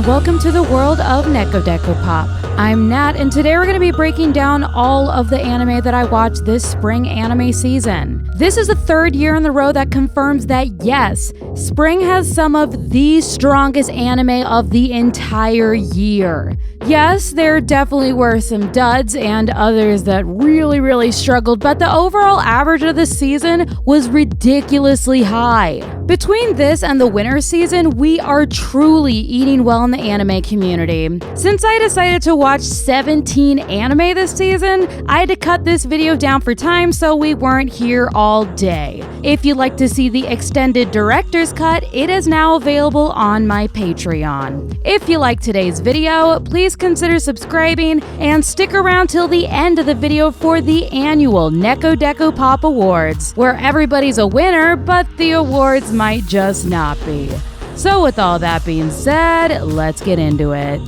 and welcome to the world of NekoDecoPop. I'm Nat, and today we're going to be breaking down all of the anime that I watched this spring anime season. This is the third year in a row that confirms that yes, spring has some of the strongest anime of the entire year. Yes, there definitely were some duds and others that really struggled, but the overall average of the season was ridiculously high. Between this and the winter season, we are truly eating well in the anime community. Since I decided to watch 17 anime this season, I had to cut this video down for time so we weren't here all day. If you'd like to see the extended director's cut, it is now available on my Patreon. If you like today's video, please consider subscribing and stick around till the end of the video for the annual NekoDecoPop Awards, where everybody's a winner, but the awards might just not be. So with all that being said, let's get into it.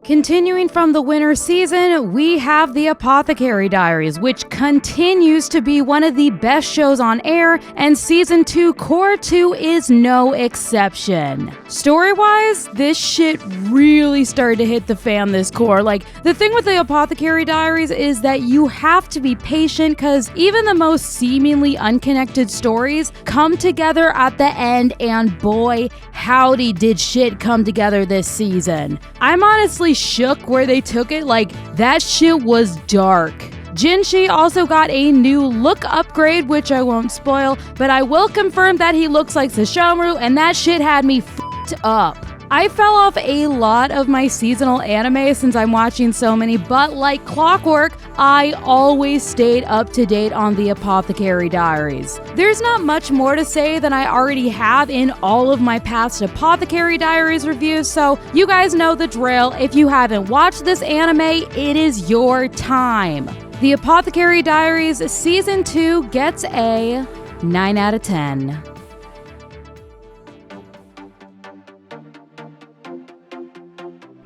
Continuing from the winter season, we have the Apothecary Diaries, which continues to be one of the best shows on air, and Season 2 Core 2 is no exception. Story-wise, this shit really started to hit the fan this core. Like, the thing with the Apothecary Diaries is that you have to be patient, because even the most seemingly unconnected stories come together at the end, and boy, howdy did shit come together this season. I'm honestly shook where they took it. Like, that shit was dark. Jinshi also got a new look upgrade, which I won't spoil, but I will confirm that he looks like Sesshomaru, and that shit had me f***ed up. I fell off a lot of my seasonal anime since I'm watching so many, but like clockwork, I always stayed up to date on the Apothecary Diaries. There's not much more to say than I already have in all of my past Apothecary Diaries reviews, so you guys know the drill. If you haven't watched this anime, it is your time. The Apothecary Diaries Season 2 gets a 9 out of 10.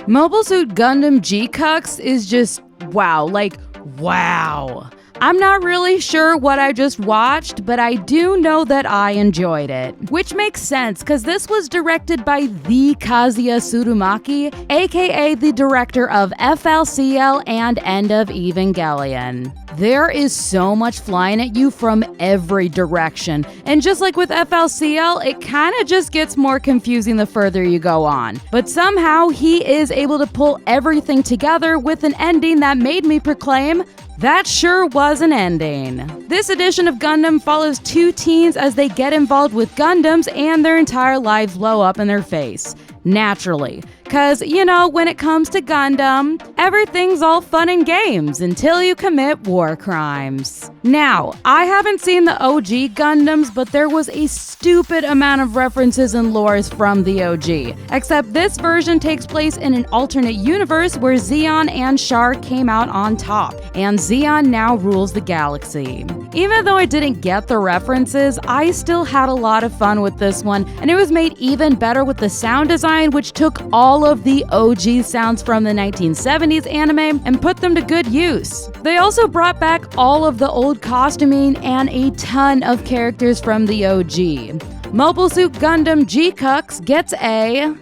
Mobile Suit Gundam GQuuuuux is just wow, like wow. I'm not really sure what I just watched, but I do know that I enjoyed it. Which makes sense, because this was directed by the Kazuya Tsurumaki, aka the director of FLCL and End of Evangelion. There is so much flying at you from every direction, and just like with FLCL, it kinda just gets more confusing the further you go on. But somehow, he is able to pull everything together with an ending that made me proclaim, that sure was an ending. This edition of Gundam follows two teens as they get involved with Gundams and their entire lives blow up in their face. Naturally. Cause, you know, when it comes to Gundam, everything's all fun and games until you commit war crimes. Now, I haven't seen the OG Gundams, but there was a stupid amount of references and lores from the OG. Except this version takes place in an alternate universe where Zeon and Char came out on top, and Zeon now rules the galaxy. Even though I didn't get the references, I still had a lot of fun with this one, and it was made even better with the sound design, which took all of the OG sounds from the 1970s anime and put them to good use. They also brought back all of the old costuming and a ton of characters from the OG. Mobile Suit Gundam GQuuuuux gets a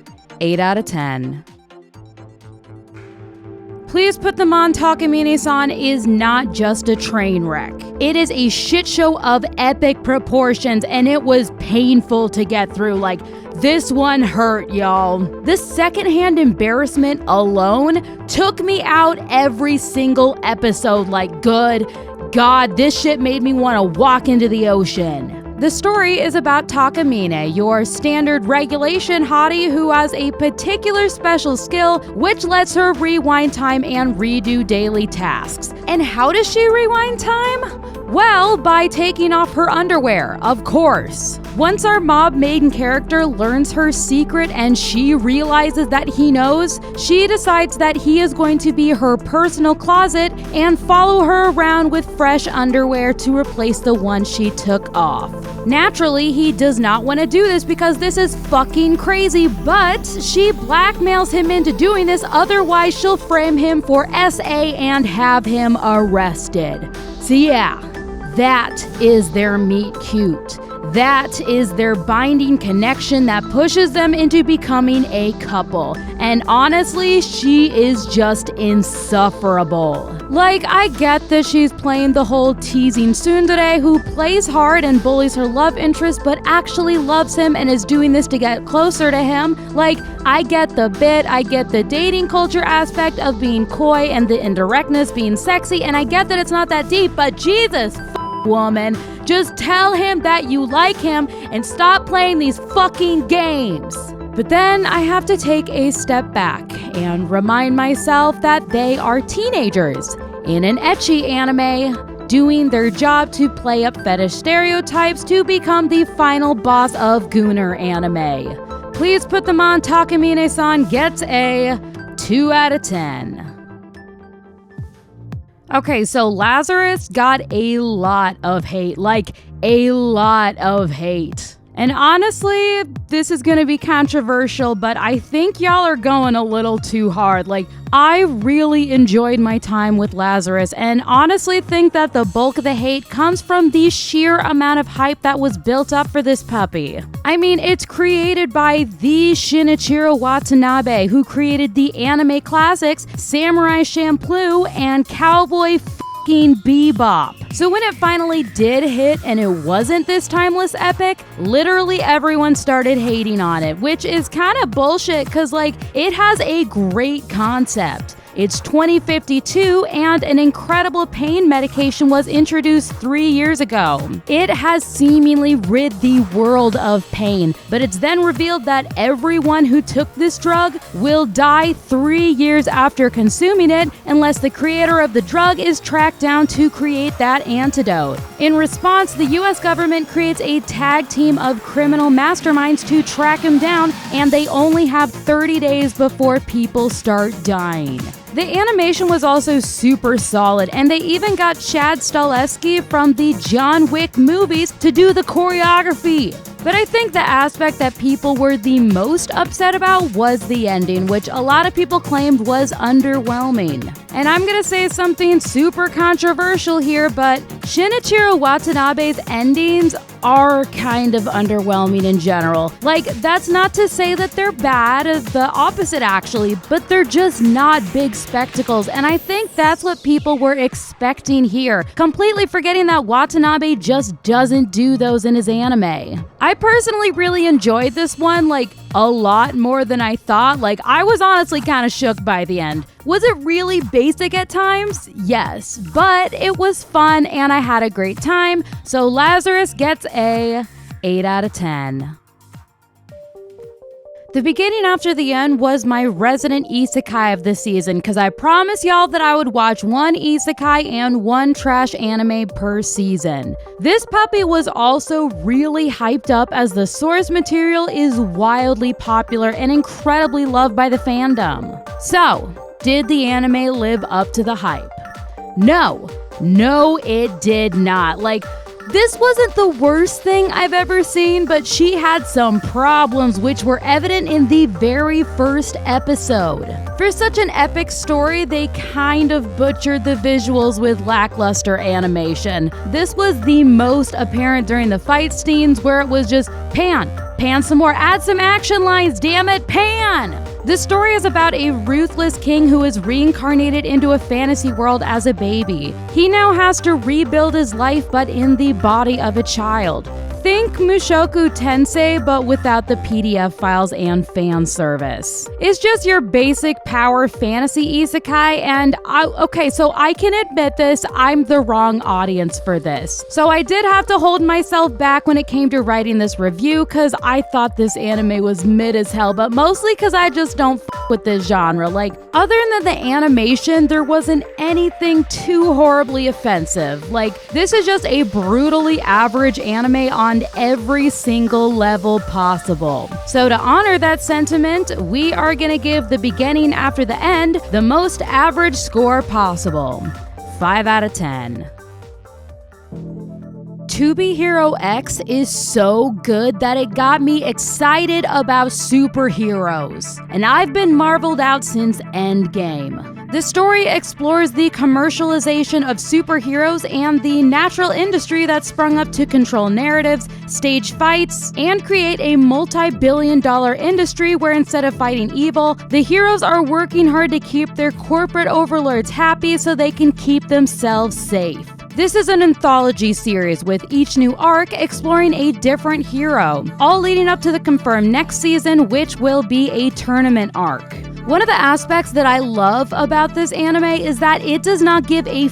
8 out of 10. Please put them on. Takamine-san is not just a train wreck. It is a shit show of epic proportions, and it was painful to get through. Like, this one hurt, y'all. This secondhand embarrassment alone took me out every single episode. Like, good God, this shit made me want to walk into the ocean. The story is about Takamine, your standard regulation hottie who has a particular special skill which lets her rewind time and redo daily tasks. And how does she rewind time? Well, by taking off her underwear, of course. Once our mob maiden character learns her secret and she realizes that he knows, she decides that he is going to be her personal closet and follow her around with fresh underwear to replace the one she took off. Naturally, he does not want to do this because this is fucking crazy, but she blackmails him into doing this, otherwise she'll frame him for SA and have him arrested. So yeah, that is their meet cute. That is their binding connection that pushes them into becoming a couple. And honestly, she is just insufferable. Like, I get that she's playing the whole teasing tsundere who plays hard and bullies her love interest but actually loves him and is doing this to get closer to him. Like, I get the bit, I get the dating culture aspect of being coy and the indirectness being sexy, and I get that it's not that deep, but Jesus woman, just tell him that you like him and stop playing these fucking games. But then I have to take a step back and remind myself that they are teenagers in an ecchi anime, doing their job to play up fetish stereotypes to become the final boss of Gooner anime. Please put them on. Takamine-san gets a 2 out of 10. Okay, so Lazarus got a lot of hate, like a lot of hate. And honestly, this is gonna be controversial, but I think y'all are going a little too hard. Like, I really enjoyed my time with Lazarus, and honestly think that the bulk of the hate comes from the sheer amount of hype that was built up for this puppy. I mean, it's created by the Shinichiro Watanabe, who created the anime classics Samurai Champloo and Cowboy Bebop. So when it finally did hit and it wasn't this timeless epic, literally everyone started hating on it, which is kind of bullshit because, like, it has a great concept. It's 2052 and an incredible pain medication was introduced 3 years ago. It has seemingly rid the world of pain, but it's then revealed that everyone who took this drug will die 3 years after consuming it unless the creator of the drug is tracked down to create that antidote. In response, the US government creates a tag team of criminal masterminds to track him down, and they only have 30 days before people start dying. The animation was also super solid, and they even got Chad Stahelski from the John Wick movies to do the choreography. But I think the aspect that people were the most upset about was the ending, which a lot of people claimed was underwhelming. And I'm gonna say something super controversial here, but Shinichiro Watanabe's endings are kind of underwhelming in general. Like, that's not to say that they're bad, the opposite actually, but they're just not big spectacles, and I think that's what people were expecting here, completely forgetting that Watanabe just doesn't do those in his anime. I personally really enjoyed this one, like, a lot more than I thought. Like, I was honestly kind of shook by the end. Was it really basic at times? Yes, but it was fun and I had a great time, so Lazarus gets a 8 out of 10. The beginning after the end was my resident isekai of the season, because I promised y'all that I would watch one isekai and one trash anime per season. This puppy was also really hyped up as the source material is wildly popular and incredibly loved by the fandom. So, did the anime live up to the hype? No, it did not. Like, this wasn't the worst thing I've ever seen, but she had some problems which were evident in the very first episode. For such an epic story, they kind of butchered the visuals with lackluster animation. This was the most apparent during the fight scenes where it was just pan some more, add some action lines, damn it, pan! The story is about a ruthless king who is reincarnated into a fantasy world as a baby. He now has to rebuild his life, but in the body of a child. Think Mushoku Tensei, but without the PDF files and fan service. It's just your basic power fantasy isekai, and so I can admit this, I'm the wrong audience for this. So I did have to hold myself back when it came to writing this review, because I thought this anime was mid as hell, but mostly because I just don't with this genre. Like, other than the animation, there wasn't anything too horribly offensive. Like, this is just a brutally average anime on every single level possible. So to honor that sentiment, we are gonna give the beginning after the end the most average score possible. 5 out of 10. To Be Hero X is so good that it got me excited about superheroes. And I've been marveled out since Endgame. The story explores the commercialization of superheroes and the natural industry that sprung up to control narratives, stage fights, and create a multi-billion-dollar industry where instead of fighting evil, the heroes are working hard to keep their corporate overlords happy so they can keep themselves safe. This is an anthology series with each new arc exploring a different hero, all leading up to the confirmed next season, which will be a tournament arc. One of the aspects that I love about this anime is that it does not give a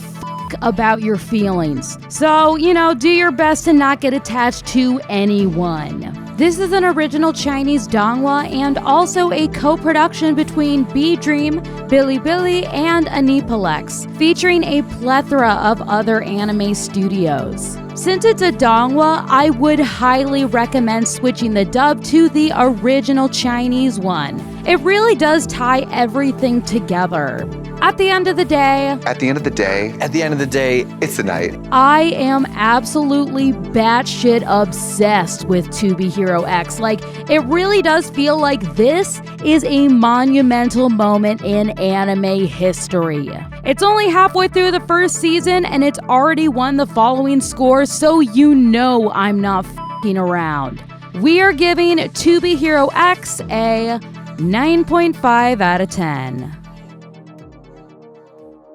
about your feelings. So, do your best to not get attached to anyone. This is an original Chinese donghua and also a co-production between B-Dream, Bilibili, and Aniplex, featuring a plethora of other anime studios. Since it's a donghua, I would highly recommend switching the dub to the original Chinese one. It really does tie everything together. At the end of the day, it's the night. I am absolutely batshit obsessed with To Be Hero X. It really does feel like this is a monumental moment in anime history. It's only halfway through the first season and it's already won the following score, so I'm not f***ing around. We are giving To Be Hero X a 9.5 out of 10.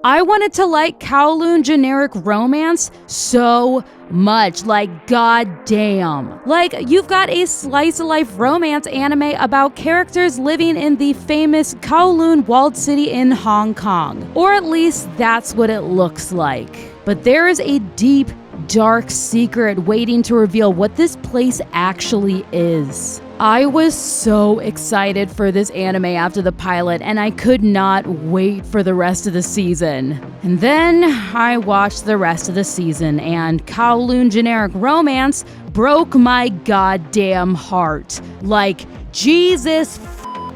I wanted to like Kowloon generic romance so much, goddamn. You've got a slice-of-life romance anime about characters living in the famous Kowloon walled city in Hong Kong. Or at least that's what it looks like. But there is a deep, dark secret waiting to reveal what this place actually is. I was so excited for this anime after the pilot, and I could not wait for the rest of the season. And then I watched the rest of the season, and Kowloon generic romance broke my goddamn heart. Jesus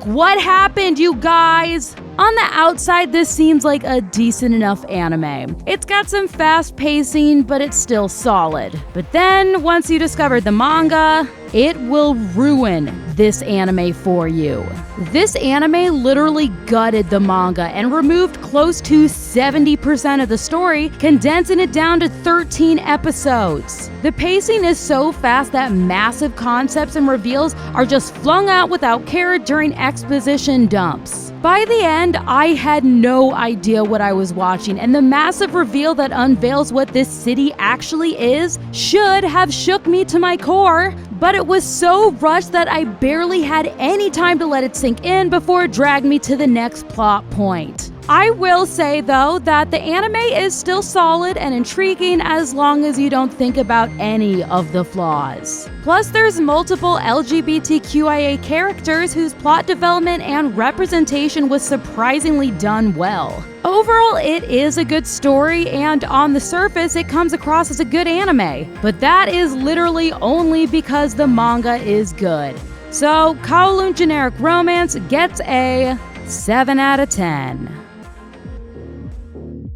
what happened, you guys? On the outside, this seems like a decent enough anime. It's got some fast pacing, but it's still solid. But then, once you discover the manga, it will ruin this anime for you. This anime literally gutted the manga and removed close to 70% of the story, condensing it down to 13 episodes. The pacing is so fast that massive concepts and reveals are just flung out without care during exposition dumps. By the end, I had no idea what I was watching, and the massive reveal that unveils what this city actually is should have shook me to my core, but it was so rushed that I barely had any time to let it sink in before it dragged me to the next plot point. I will say, though, that the anime is still solid and intriguing as long as you don't think about any of the flaws. Plus, there's multiple LGBTQIA characters whose plot development and representation was surprisingly done well. Overall, it is a good story, and on the surface, it comes across as a good anime. But that is literally only because the manga is good. So, Kowloon generic romance gets a 7 out of 10.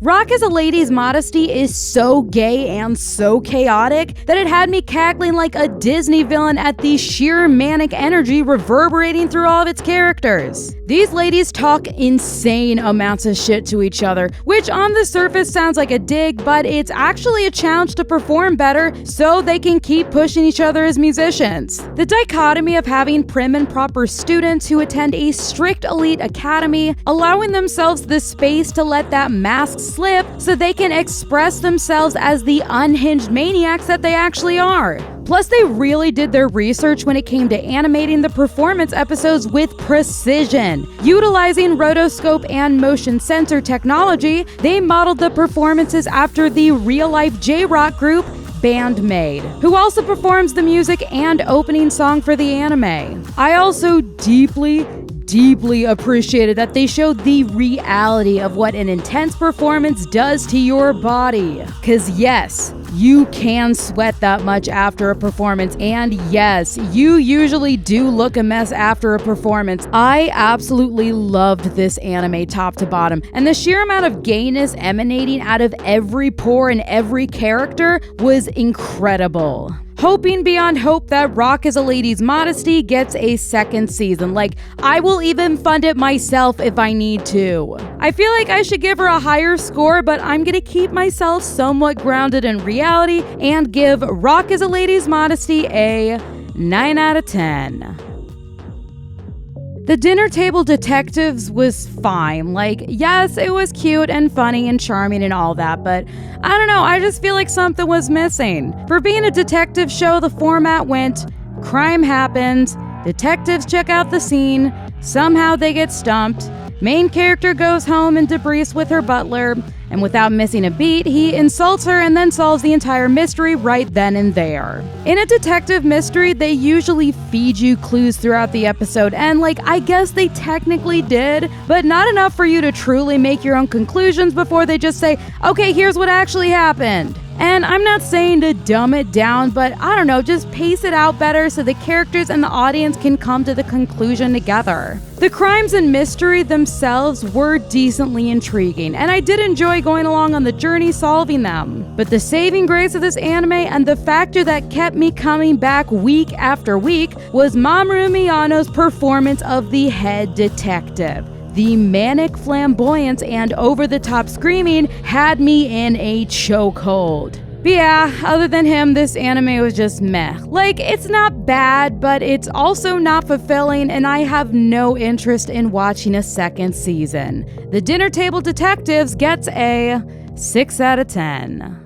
Rock as a Lady's Modesty is so gay and so chaotic that it had me cackling like a Disney villain at the sheer manic energy reverberating through all of its characters. These ladies talk insane amounts of shit to each other, which on the surface sounds like a dig, but it's actually a challenge to perform better so they can keep pushing each other as musicians. The dichotomy of having prim and proper students who attend a strict elite academy, allowing themselves the space to let that mask slip so they can express themselves as the unhinged maniacs that they actually are. Plus, they really did their research when it came to animating the performance episodes with precision. Utilizing rotoscope and motion sensor technology, they modeled the performances after the real-life J-rock group Bandmade, who also performs the music and opening song for the anime. I also deeply appreciated that they showed the reality of what an intense performance does to your body. 'Cause yes, you can sweat that much after a performance, and yes, you usually do look a mess after a performance. I absolutely loved this anime top to bottom, and the sheer amount of gayness emanating out of every pore and every character was incredible. hoping beyond hope that Rock is a Lady's Modesty gets a second season. Like, I will even fund it myself if I need to. I feel like I should give her a higher score, but I'm gonna keep myself somewhat grounded in reality and give Rock is a Lady's Modesty a 9 out of 10. The Dinner Table Detectives was fine. Like, yes, it was cute and funny and charming and all that, but I don't know, I just feel like something was missing. For being a detective show, the format went, crime happens, detectives check out the scene, somehow they get stumped, main character goes home and debriefs with her butler, and without missing a beat, he insults her and then solves the entire mystery right then and there. In a detective mystery, they usually feed you clues throughout the episode, and like, I guess they technically did, but not enough for you to truly make your own conclusions before they just say, okay, here's what actually happened. And I'm not saying to dumb it down, but I don't know, just pace it out better so the characters and the audience can come to the conclusion together. The crimes and mystery themselves were decently intriguing, and I did enjoy going along on the journey solving them. But the saving grace of this anime and the factor that kept me coming back week after week was Mamoru Miyano's performance of the head detective. The manic flamboyance and over-the-top screaming had me in a chokehold. But yeah, other than him, this anime was just meh. Like, it's not bad, but it's also not fulfilling, and I have no interest in watching a second season. The Dinner Table Detectives gets a 6 out of 10.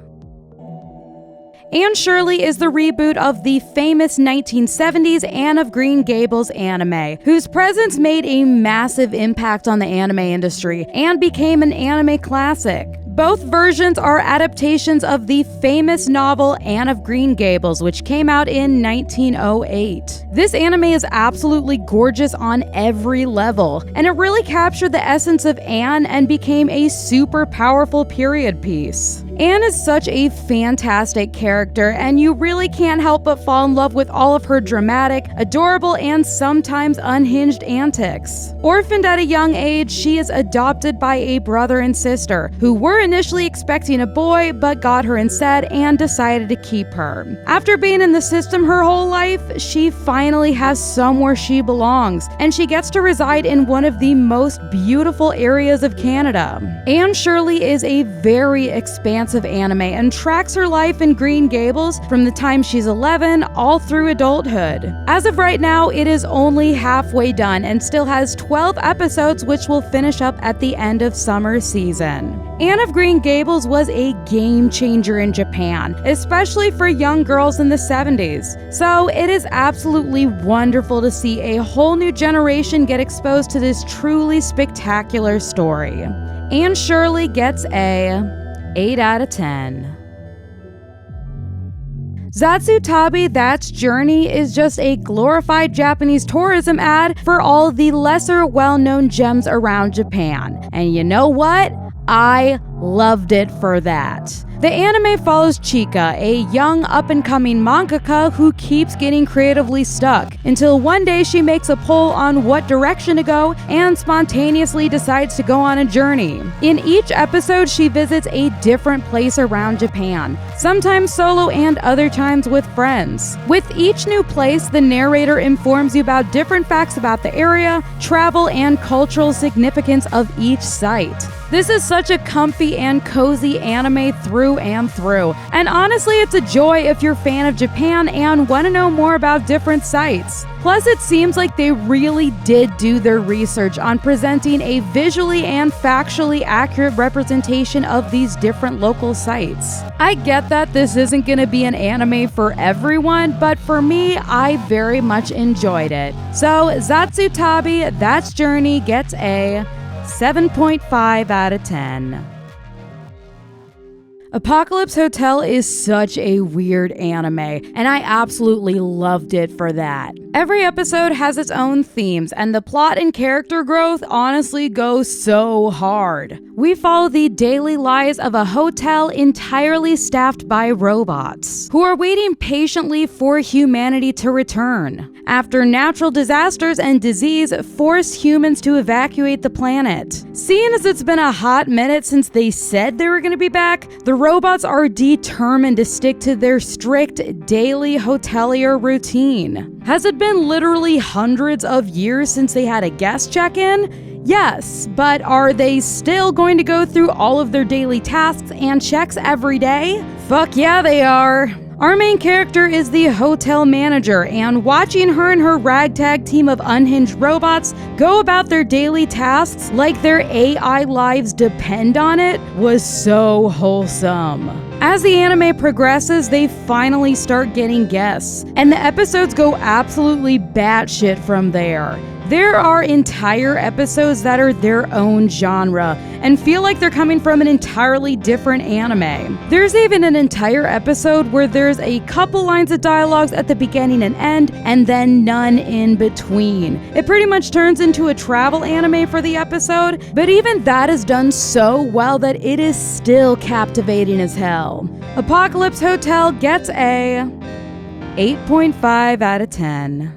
And Shirley is the reboot of the famous 1970s Anne of Green Gables anime, whose presence made a massive impact on the anime industry and became an anime classic. Both versions are adaptations of the famous novel Anne of Green Gables, which came out in 1908. This anime is absolutely gorgeous on every level, and it really captured the essence of Anne and became a super powerful period piece. Anne is such a fantastic character, and you really can't help but fall in love with all of her dramatic, adorable, and sometimes unhinged antics. Orphaned at a young age, she is adopted by a brother and sister, who were initially expecting a boy, but got her instead and decided to keep her. After being in the system her whole life, she finally has somewhere she belongs, and she gets to reside in one of the most beautiful areas of Canada. Anne Shirley is a very expansive anime and tracks her life in Green Gables from the time she's 11 all through adulthood. As of right now, it is only halfway done and still has 12 episodes, which will finish up at the end of summer season. Anne of Green Gables was a game changer in Japan, especially for young girls in the 70s. So it is absolutely wonderful to see a whole new generation get exposed to this truly spectacular story. Anne Shirley gets a 8 out of 10. Zatsu Tabi, That's Journey is just a glorified Japanese tourism ad for all the lesser well-known gems around Japan. And you know what? I loved it for that. The anime follows Chika, a young up-and-coming mangaka who keeps getting creatively stuck, until one day she makes a poll on what direction to go and spontaneously decides to go on a journey. In each episode, she visits a different place around Japan, sometimes solo and other times with friends. With each new place, the narrator informs you about different facts about the area, travel, and cultural significance of each site. This is such a comfy and cozy anime through and through. And honestly, it's a joy if you're a fan of Japan and want to know more about different sites. Plus, it seems like they really did do their research on presenting a visually and factually accurate representation of these different local sites. I get that this isn't going to be an anime for everyone, but for me, I very much enjoyed it. So, Zatsu Tabi, That's Journey gets a 7.5 out of 10. Apocalypse Hotel is such a weird anime, and I absolutely loved it for that. Every episode has its own themes, and the plot and character growth honestly go so hard. We follow the daily lives of a hotel entirely staffed by robots, who are waiting patiently for humanity to return, after natural disasters and disease force humans to evacuate the planet. Seeing as it's been a hot minute since they said they were going to be back, the robots are determined to stick to their strict daily hotelier routine. Has it been literally hundreds of years since they had a guest check-in? Yes, but are they still going to go through all of their daily tasks and checks every day? Fuck yeah, they are. Our main character is the hotel manager, and watching her and her ragtag team of unhinged robots go about their daily tasks like their AI lives depend on it was so wholesome. As the anime progresses, they finally start getting guests, and the episodes go absolutely batshit from there. There are entire episodes that are their own genre and feel like they're coming from an entirely different anime. There's even an entire episode where there's a couple lines of dialogues at the beginning and end, and then none in between. It pretty much turns into a travel anime for the episode, but even that is done so well that it is still captivating as hell. Apocalypse Hotel gets a 8.5 out of 10.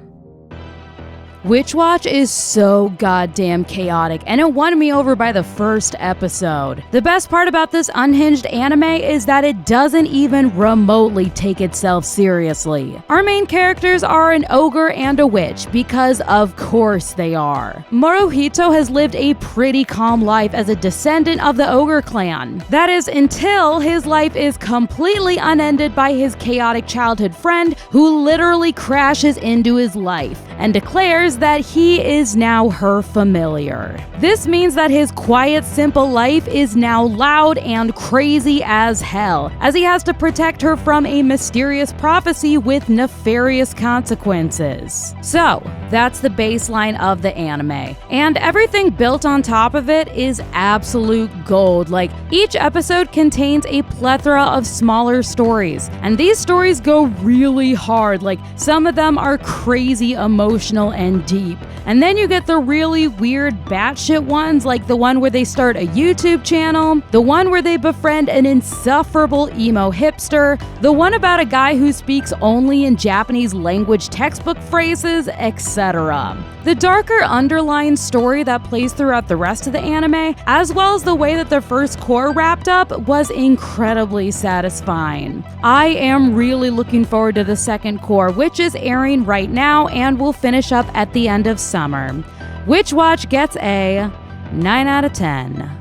Witch Watch is so goddamn chaotic, and it won me over by the first episode. The best part about this unhinged anime is that it doesn't even remotely take itself seriously. Our main characters are an ogre and a witch, because of course they are. Moruhito has lived a pretty calm life as a descendant of the ogre clan. That is until his life is completely unended by his chaotic childhood friend, who literally crashes into his life and declares that he is now her familiar. This means that his quiet, simple life is now loud and crazy as hell, as he has to protect her from a mysterious prophecy with nefarious consequences. So, that's the baseline of the anime, and everything built on top of it is absolute gold. Like, each episode contains a plethora of smaller stories, and these stories go really hard. Like, some of them are crazy emotional and deep. And then you get the really weird batshit ones, like the one where they start a YouTube channel, the one where they befriend an insufferable emo hipster, the one about a guy who speaks only in Japanese language textbook phrases, etc. The darker underlying story that plays throughout the rest of the anime, as well as the way that the first core wrapped up, was incredibly satisfying. I am really looking forward to the second core, which is airing right now and will finish up at the end of summer. Witch Watch gets a 9 out of 10.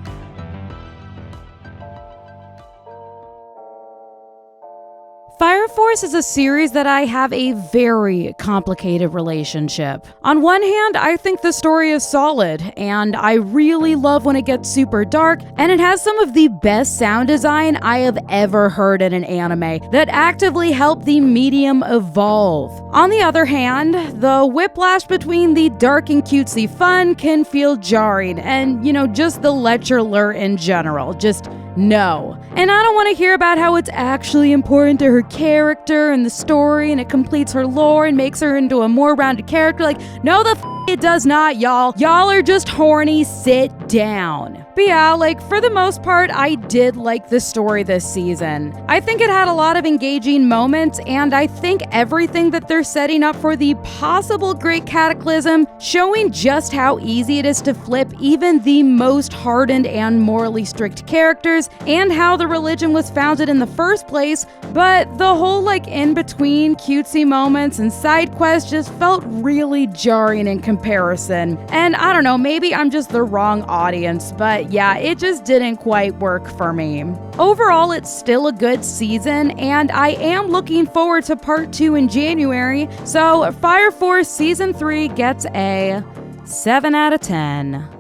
Fire Force is a series that I have a very complicated relationship. On one hand, I think the story is solid, and I really love when it gets super dark, and it has some of the best sound design I have ever heard in an anime that actively help the medium evolve. On the other hand, the whiplash between the dark and cutesy fun can feel jarring, and just the lecture lure in general, just no. And I don't want to hear about how it's actually important to her character and the story and it completes her lore and makes her into a more rounded character. Like, no the it does not, y'all. Y'all are just horny, sit down. But yeah, for the most part, I did like the story this season. I think it had a lot of engaging moments, and I think everything that they're setting up for the possible Great Cataclysm, showing just how easy it is to flip even the most hardened and morally strict characters, and how the religion was founded in the first place, but the whole in-between cutesy moments and side quests just felt really jarring in comparison. And I don't know, maybe I'm just the wrong audience, but yeah, it just didn't quite work for me. Overall, it's still a good season, and I am looking forward to part 2 in January, so Fire Force Season 3 gets a 7 out of 10.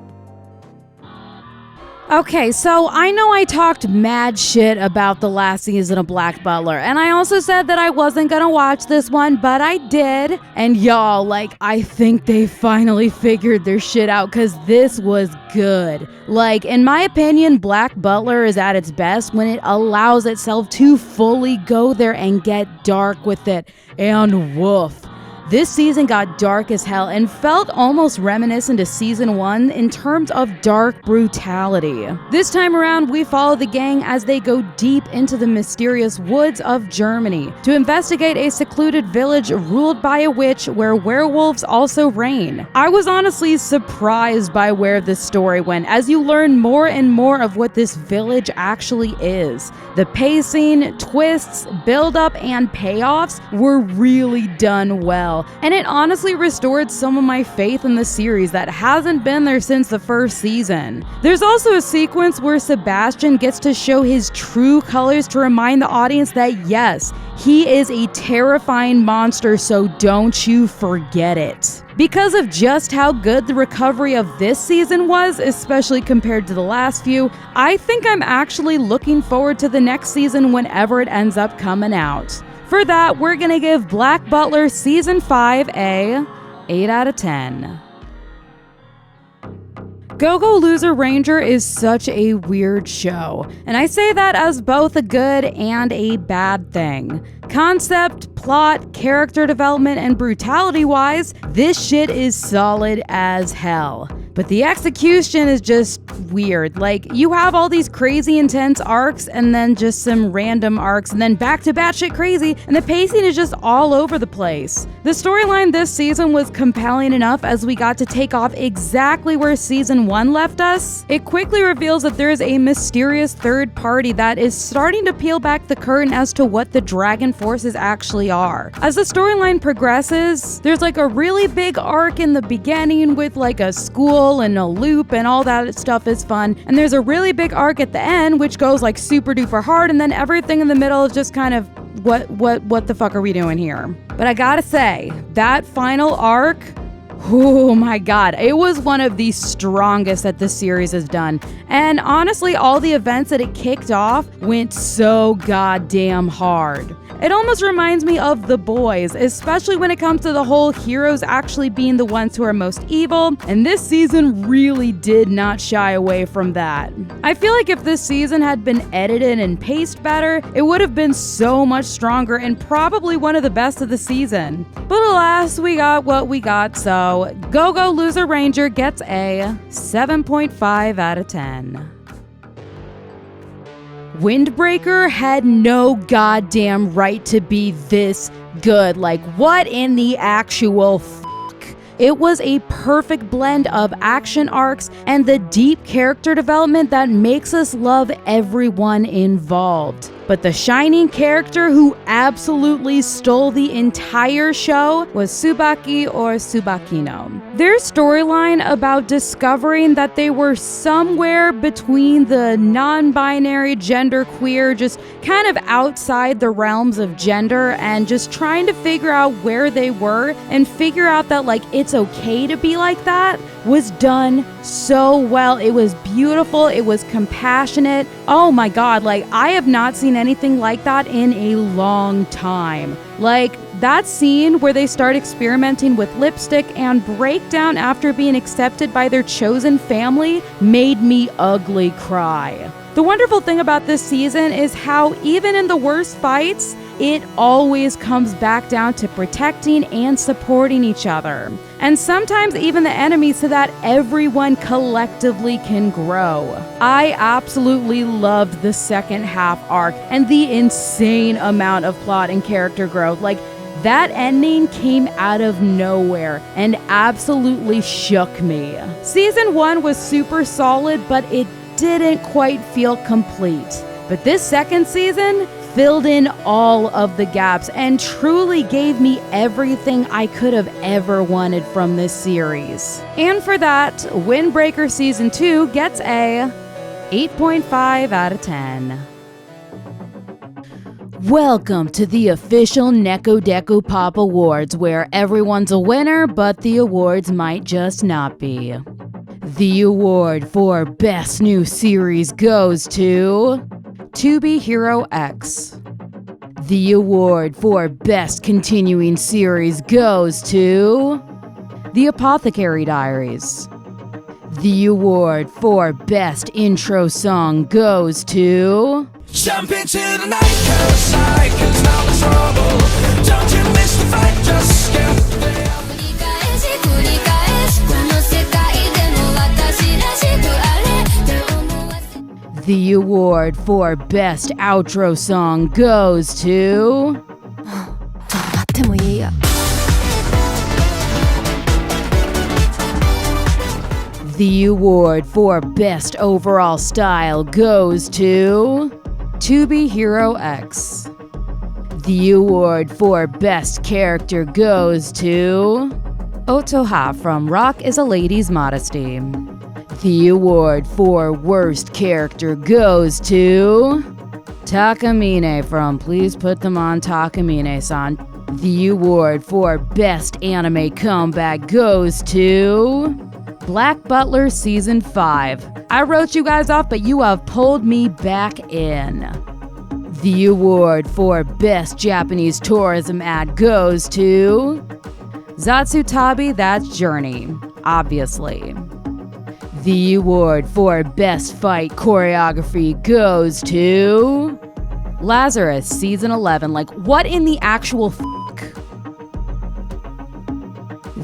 Okay, so I know I talked mad shit about the last season of Black Butler, and I also said that I wasn't gonna watch this one, but I did. And y'all, I think they finally figured their shit out, because this was good. In my opinion, Black Butler is at its best when it allows itself to fully go there and get dark with it. And woof. This season got dark as hell and felt almost reminiscent to season 1 in terms of dark brutality. This time around, we follow the gang as they go deep into the mysterious woods of Germany to investigate a secluded village ruled by a witch where werewolves also reign. I was honestly surprised by where this story went as you learn more and more of what this village actually is. The pacing, twists, build-up, and payoffs were really done well, and it honestly restored some of my faith in the series that hasn't been there since the first season. There's also a sequence where Sebastian gets to show his true colors to remind the audience that yes, he is a terrifying monster, so don't you forget it. Because of just how good the recovery of this season was, especially compared to the last few, I think I'm actually looking forward to the next season whenever it ends up coming out. For that, we're gonna give Black Butler Season 5 a 8 out of 10. Go-Go Loser Ranger is such a weird show, and I say that as both a good and a bad thing. Concept, plot, character development, and brutality-wise, this shit is solid as hell. But the execution is just weird. Like, you have all these crazy intense arcs and then just some random arcs and then back to batshit crazy, and the pacing is just all over the place. The storyline this season was compelling enough as we got to take off exactly where season 1 left us. It quickly reveals that there is a mysterious third party that is starting to peel back the curtain as to what the Dragon Forces actually are. As the storyline progresses, there's like a really big arc in the beginning with like a school and a loop and all that stuff is fun, and there's a really big arc at the end which goes like super duper hard, and then everything in the middle is just kind of what the fuck are we doing here? But I gotta say, that final arc, oh my god, it was one of the strongest that this series has done. And honestly, all the events that it kicked off went so goddamn hard. It almost reminds me of The Boys, especially when it comes to the whole heroes actually being the ones who are most evil, and this season really did not shy away from that. I feel like if this season had been edited and paced better, it would have been so much stronger and probably one of the best of the season. But alas, we got what we got, so Go-Go Loser Ranger gets a 7.5 out of 10. Windbreaker had no goddamn right to be this good. Like, what in the actual fuck? It was a perfect blend of action arcs and the deep character development that makes us love everyone involved. But the shining character who absolutely stole the entire show was Tsubaki or Tsubakino. Their storyline about discovering that they were somewhere between the non-binary, genderqueer, just kind of outside the realms of gender, and just trying to figure out where they were and figure out that like it's okay to be like that, was done so well. It was beautiful, it was compassionate. Oh my god, like I have not seen anything like that in a long time. Like that scene where they start experimenting with lipstick and break down after being accepted by their chosen family made me ugly cry. The wonderful thing about this season is how even in the worst fights, it always comes back down to protecting and supporting each other. And sometimes even the enemies, so that everyone collectively can grow. I absolutely loved the second half arc and the insane amount of plot and character growth. Like, that ending came out of nowhere and absolutely shook me. Season 1 was super solid, but it didn't quite feel complete. But this second season filled in all of the gaps and truly gave me everything I could have ever wanted from this series. And for that, Windbreaker Season 2 gets a 8.5 out of 10. Welcome to the official NekoDecoPop Awards, where everyone's a winner, but the awards might just not be. The award for Best New Series goes to To Be Hero X. The award for Best Continuing Series goes to The Apothecary Diaries. The award for Best Intro Song goes to Jump into the night, cause now we're trouble. Don't you miss the fight, just skip The award for Best Outro Song goes to... The award for Best Overall Style goes to... To Be Hero X. The award for Best Character goes to... Otoha from Rock is a Lady's Modesty. The award for Worst Character goes to... Takamine from Please Put Them On Takamine-san. The award for Best Anime Comeback goes to... Black Butler Season 5. I wrote you guys off, but you have pulled me back in. The award for Best Japanese Tourism Ad goes to... Zatsu Tabi, That's Journey, obviously. The award for Best Fight Choreography goes to... Lazarus Season 11. Like, what in the actual f***?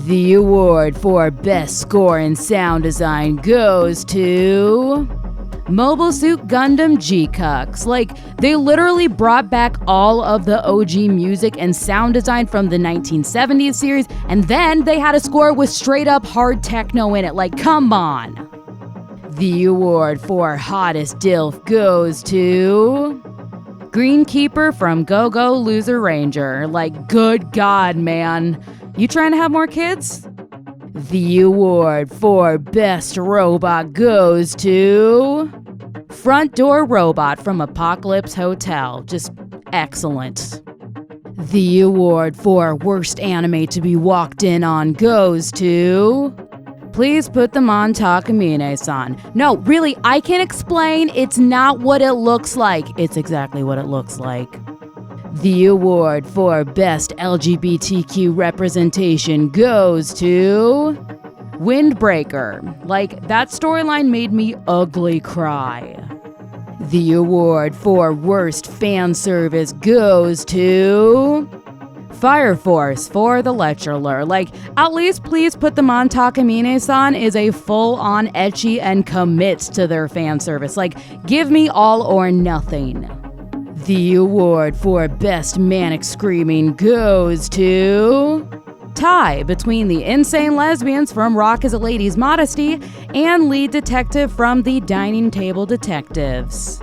The award for Best Score and Sound Design goes to... Mobile Suit Gundam GQuuuuux. Like, they literally brought back all of the OG music and sound design from the 1970s series, and then they had a score with straight up hard techno in it. Like, come on. The award for Hottest DILF goes to... Greenkeeper from Go Go Loser Ranger. Like, good God, man. You trying to have more kids? The award for Best Robot goes to... Front Door Robot from Apocalypse Hotel. Just excellent. The award for Worst Anime to be Walked In On goes to... Please Put Them On Takamine-san. No, really, I can explain. It's not what it looks like. It's exactly what it looks like. The award for Best LGBTQ Representation goes to... Windbreaker. Like, that storyline made me ugly cry. The award for Worst Fan Service goes to... Fire Force for The Lecturer. Like, at least Please Put Them On Takamine-san is a full-on ecchi and commits to their fan service. Like, give me all or nothing. The award for Best Manic Screaming goes to... Tie between the insane lesbians from Rock is a Lady's Modesty and lead detective from the Dining Table Detectives.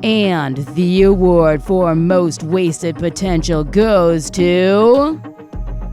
And the award for Most Wasted Potential goes to...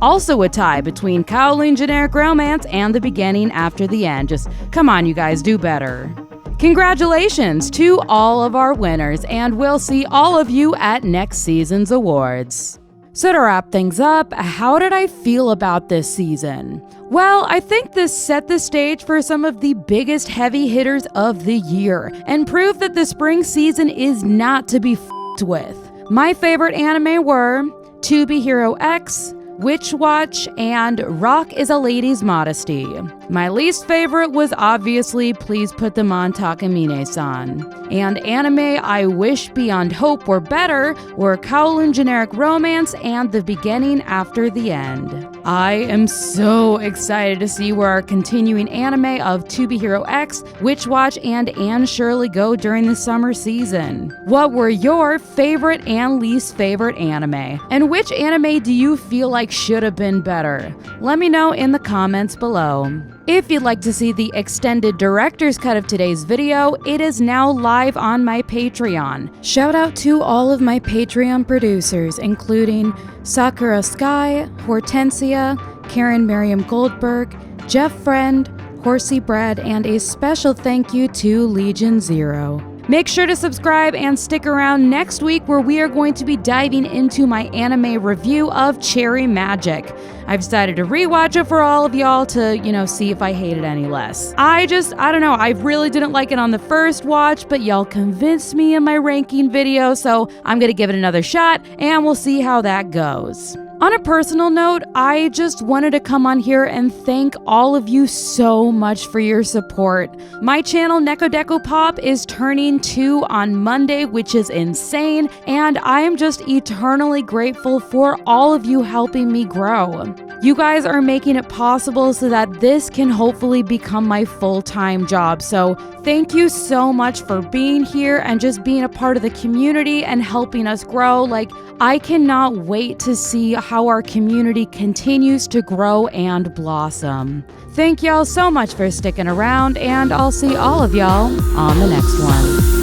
Also a tie between Kowloon Generic Romance and The Beginning After the End. Just, come on, you guys, do better. Congratulations to all of our winners, and we'll see all of you at next season's awards. So to wrap things up, how did I feel about this season? Well, I think this set the stage for some of the biggest heavy hitters of the year, and proved that the spring season is not to be f***ed with. My favorite anime were To Be Hero X, Witch Watch, and Rock is a Lady's Modesty. My least favorite was obviously Please Put Them On Takamine-san. And anime I wish beyond hope were better were Kowloon Generic Romance and The Beginning After the End. I am so excited to see where our continuing anime of To Be Hero X, Witch Watch, and Shirley go during the summer season. What were your favorite and least favorite anime? And which anime do you feel like should have been better? Let me know in the comments below. If you'd like to see the extended director's cut of today's video, it is now live on my Patreon. Shout out to all of my Patreon producers, including Sakura Sky, Hortensia, Karen Miriam Goldberg, Jeff Friend, Horsey Bread, and a special thank you to Legion Zero. Make sure to subscribe and stick around next week where we are going to be diving into my anime review of Cherry Magic. I've decided to rewatch it for all of y'all to, see if I hate it any less. I don't know, I really didn't like it on the first watch, but y'all convinced me in my ranking video, so I'm gonna give it another shot, and we'll see how that goes. On a personal note, I just wanted to come on here and thank all of you so much for your support. My channel, NekoDecoPop, is turning 2 on Monday, which is insane, and I am just eternally grateful for all of you helping me grow. You guys are making it possible so that this can hopefully become my full-time job. So thank you so much for being here and just being a part of the community and helping us grow. Like, I cannot wait to see how our community continues to grow and blossom. Thank y'all so much for sticking around, and I'll see all of y'all on the next one.